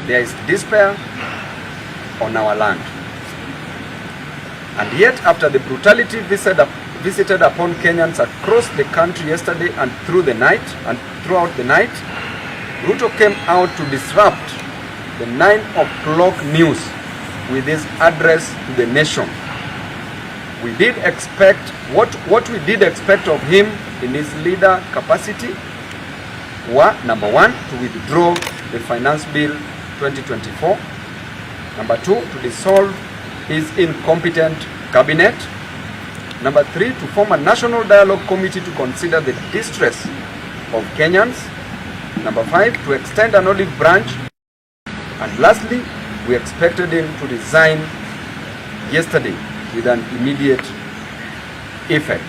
there is despair on our land. And yet, after the brutality visited upon Kenyans across the country yesterday and throughout the night, Ruto came out to disrupt the 9 o'clock news with his address to the nation. We did expect, what we did expect of him in his leader capacity were, number 1, to withdraw the Finance Bill 2024, number 2, to dissolve his incompetent cabinet, number 3, to form a national dialogue committee to consider the distress of Kenyans, number 5, to extend an olive branch, and lastly, we expected him to resign yesterday with an immediate effect.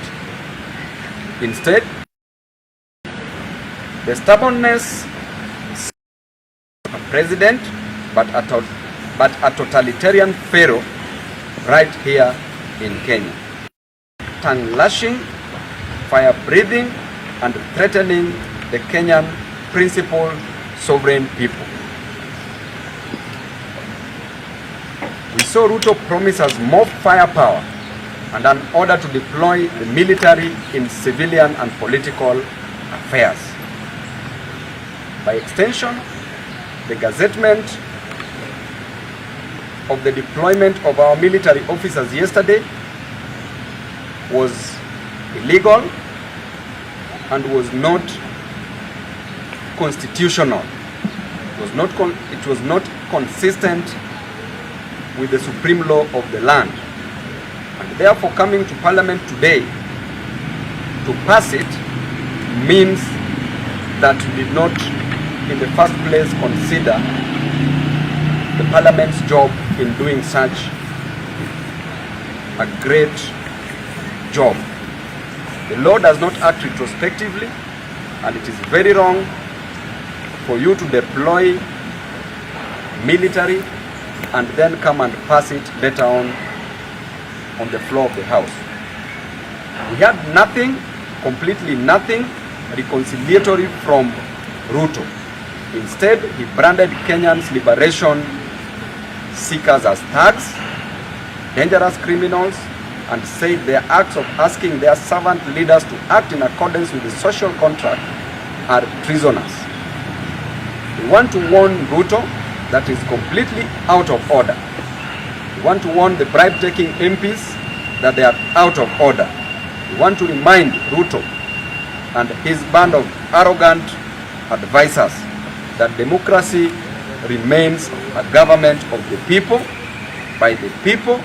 Instead, the stubbornness of a president, but a totalitarian pharaoh right here in Kenya. Tongue-lashing, fire-breathing, and threatening the Kenyan principal sovereign people. We saw Ruto promise us more firepower and an order to deploy the military in civilian and political affairs. By extension, the gazettement of the deployment of our military officers yesterday was illegal and was not constitutional. It was not consistent with the supreme law of the land. And therefore, coming to Parliament today to pass it means that we did not in the first place consider the Parliament's job in doing such a great job. The law does not act retrospectively, and it is very wrong for you to deploy military and then come and pass it later on the floor of the House. We had nothing, completely nothing reconciliatory from Ruto. Instead, he branded Kenyans' liberation seekers as thugs, dangerous criminals, and said their acts of asking their servant leaders to act in accordance with the social contract are treasonous. We want to warn Ruto that is completely out of order. We want to warn the bribe-taking MPs that they are out of order. We want to remind Ruto and his band of arrogant advisors that democracy remains a government of the people, by the people,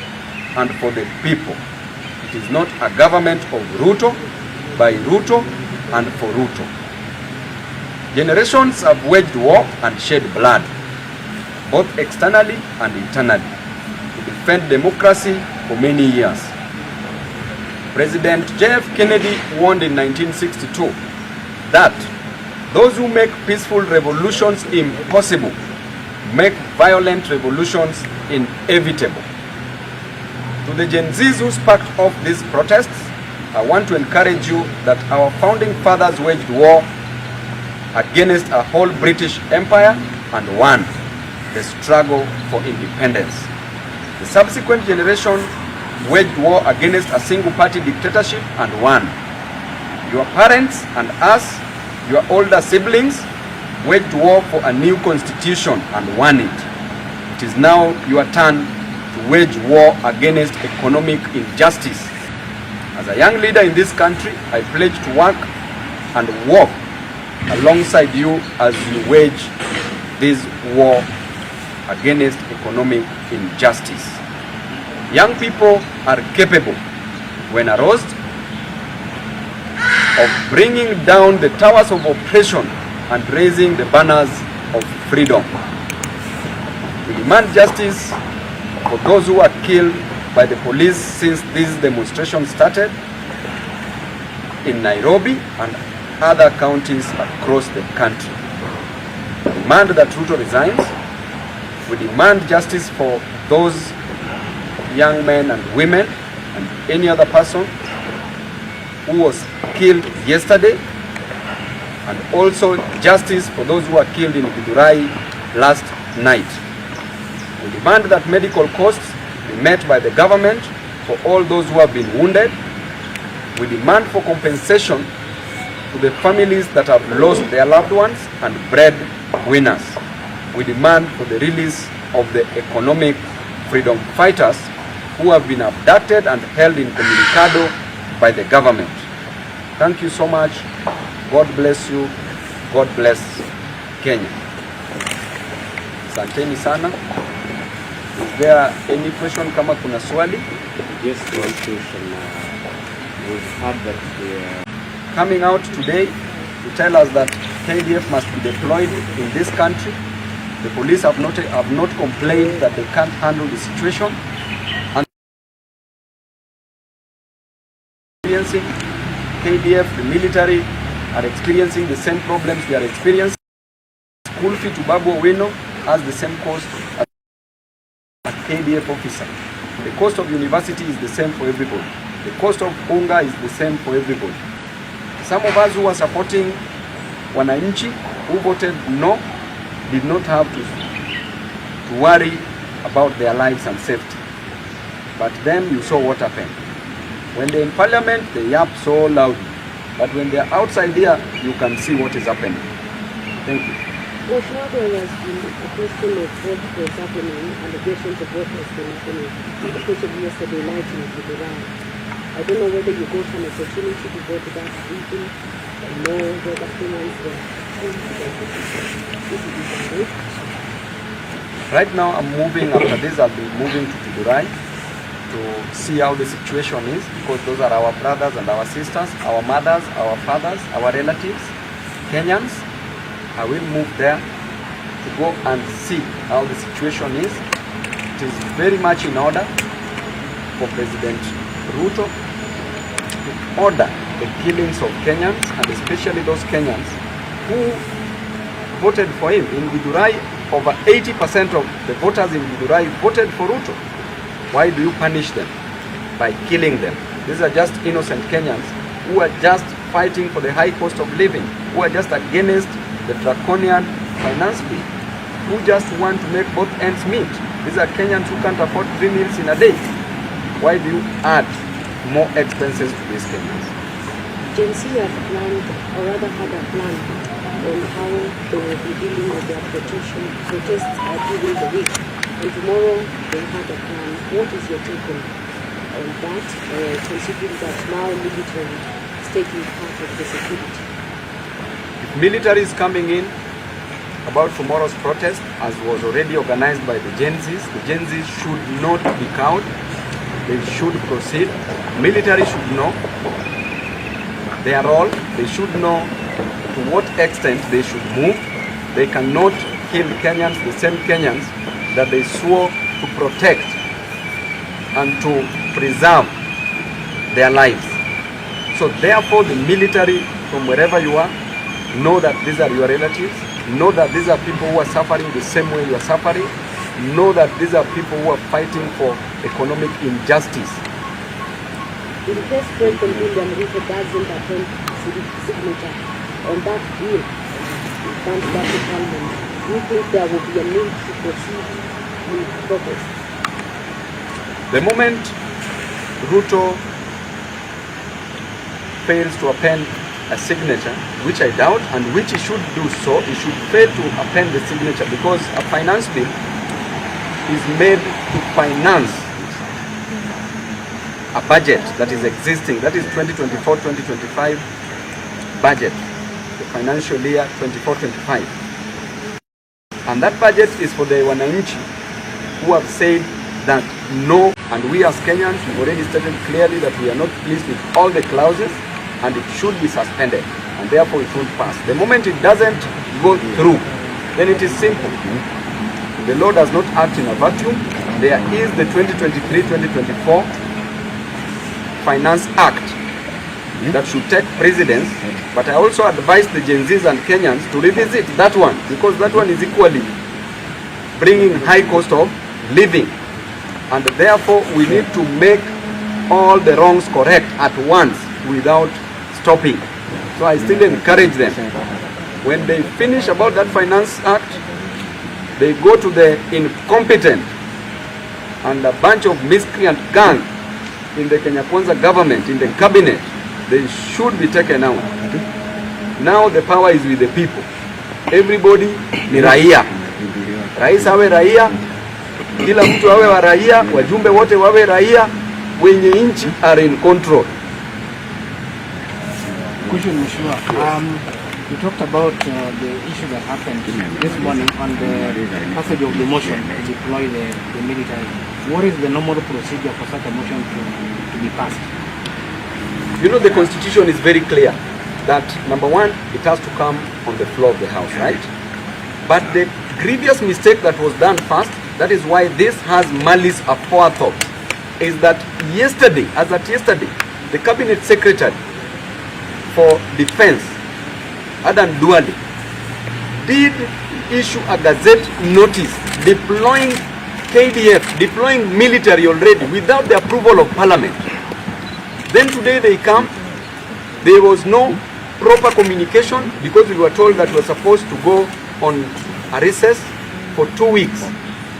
and for the people. It is not a government of Ruto, by Ruto, and for Ruto. Generations have waged war and shed blood, both externally and internally, to defend democracy for many years. President J.F. Kennedy warned in 1962 that those who make peaceful revolutions impossible make violent revolutions inevitable. To the Gen Zs who sparked off these protests, I want to encourage you that our founding fathers waged war against a whole British Empire and won the struggle for independence. The subsequent generation waged war against a single-party dictatorship and won. Your parents and us, your older siblings, waged war for a new constitution and won it. It is now your turn to wage war against economic injustice. As a young leader in this country, I pledge to work and walk alongside you as you wage this war against economic injustice. Young people are capable, when aroused, of bringing down the towers of oppression and raising the banners of freedom. We demand justice for those who were killed by the police since this demonstration started in Nairobi and other counties across the country. We demand that Ruto resigns. We demand justice for those young men and women and any other person who was killed yesterday, and also justice for those who were killed in Githurai last night. We demand that medical costs be met by the government for all those who have been wounded. We demand for compensation to the families that have lost their loved ones and breadwinners. We demand for the release of the economic freedom fighters who have been abducted and held incommunicado by the government. Thank you so much. God bless you. God bless Kenya. Asanteni sana. Is there any question kama kuna swali? Yes, one question. We've heard that they are coming out today to tell us that KDF must be deployed in this country. The police have not complained that they can't handle the situation. And experiencing KDF, the military, are experiencing the same problems we are experiencing. School fee to Babu Owino has the same cost as a KDF officer. The cost of university is the same for everybody. The cost of hunger is the same for everybody. Some of us who are supporting wananchi, who voted no, did not have to worry about their lives and safety. But then you saw what happened. When they're in parliament, they yap so loudly. But when they're outside here, you can see what is happening. Thank you. Well, now there has been a question of what was happening, allegations of what has been happening, especially yesterday night in Livestream. I don't know whether you got an opportunity to go to that meeting and know whether Kenyans were right now I'm moving, after this I'll be moving to Tidurai to see how the situation is, because those are our brothers and our sisters, our mothers, our fathers, our relatives, Kenyans. I will move there to go and see how the situation is. It is very much in order for President Ruto to order the killings of Kenyans, and especially those Kenyans who voted for him. In Vidurai, over 80% of the voters in Vidurai voted for Ruto. Why do you punish them by killing them? These are just innocent Kenyans who are just fighting for the high cost of living, who are just against the draconian finance bill, who just want to make both ends meet. These are Kenyans who can't afford 3 meals in a day. Why do you add more expenses to these Kenyans? Gen Z have planned, or rather had a plan on how they will be dealing with their protests during the week. And tomorrow they had a plan. What is your take on that, considering that now military is taking part of the security? If military is coming in about tomorrow's protest, as was already organized by the Gen Zs should not be cowed. They should proceed. Military should know their role. They should know to what extent they should move. They cannot kill Kenyans, the same Kenyans that they swore to protect and to preserve their lives. So therefore the military, from wherever you are, know that these are your relatives. Know that these are people who are suffering the same way you are suffering. Know that these are people who are fighting for economic injustice. In case President William Ruto doesn't attend signature on that bill, comes back to Parliament, do you think there will be a need to proceed with protest? The moment Ruto fails to append a signature, which I doubt, and which he should do so, he should fail to append the signature, because a finance bill is made to finance a budget that is existing, that is 2024-2025 budget, the financial year 24-25. And that budget is for the wananchi who have said that no, and we as Kenyans, we've already stated clearly that we are not pleased with all the clauses, and it should be suspended, and therefore it should pass. The moment it doesn't go through, then it is simple. The law does not act in a vacuum. There is the 2023-2024 Finance Act that should take precedence, but I also advise the Gen Zs and Kenyans to revisit that one, because that one is equally bringing high cost of living, and therefore we need to make all the wrongs correct at once without stopping. So I still encourage them, when they finish about that Finance Act, they go to the incompetent and a bunch of miscreant gang in the Kenya Kwanza government, in the cabinet, they should be taken out. Now the power is with the people. Everybody ni raia. Rais awe raia, kila mtu awe wa raia, wajumbe wote wawe raia, wenye nchi are in control. Question, Mheshimiwa. You talked about the issue that happened this morning on the passage of the motion to deploy the military. What is the normal procedure for such a motion to be passed? You know, the constitution is very clear that, number one, it has to come on the floor of the House, right? But the grievous mistake that was done first, that is why this has malice aforethought, is that yesterday, the Cabinet Secretary for Defense, Adam Duale, did issue a gazette notice deploying KDF, deploying military already without the approval of Parliament. Then today they come, there was no proper communication because we were told that we were supposed to go on a recess for 2 weeks.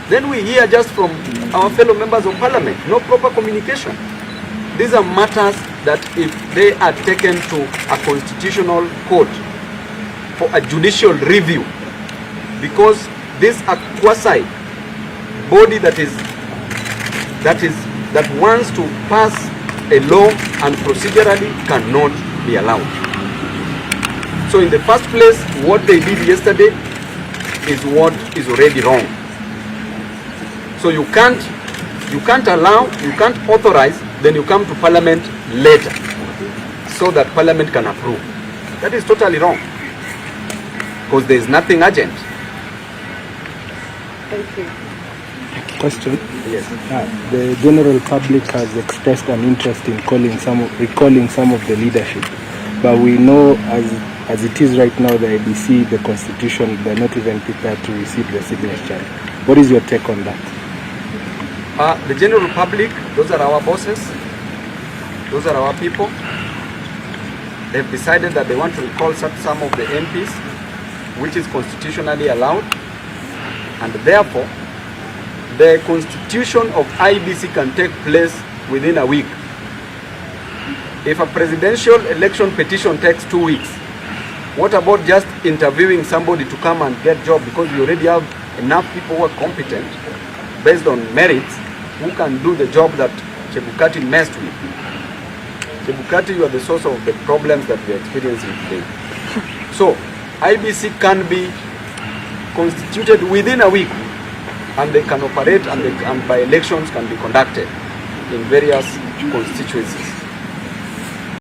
Then we hear just from our fellow members of Parliament, no proper communication. These are matters that if they are taken to a constitutional court for a judicial review, because this a quasi body that wants to pass a law and procedurally cannot be allowed. So in the first place, what they did yesterday is what is already wrong. So you can't allow, you can't authorize, then you come to Parliament later so that Parliament can approve. That is totally wrong, because there is nothing urgent. Thank you. Question. Yes. The general public has expressed an interest in recalling some of the leadership, but we know as it is right now, the IBC, the Constitution, they're not even prepared to receive the signature. What is your take on that? The general public, those are our bosses, those are our people. They've decided that they want to recall some of the MPs, which is constitutionally allowed, and therefore the constitution of IBC can take place within a week. If a presidential election petition takes 2 weeks, what about just interviewing somebody to come and get job, because we already have enough people who are competent based on merits who can do the job that Chebukati messed with. Chebukati, you are the source of the problems that we are experiencing today. So IBC can be constituted within a week, and they can operate, and by elections can be conducted in various constituencies.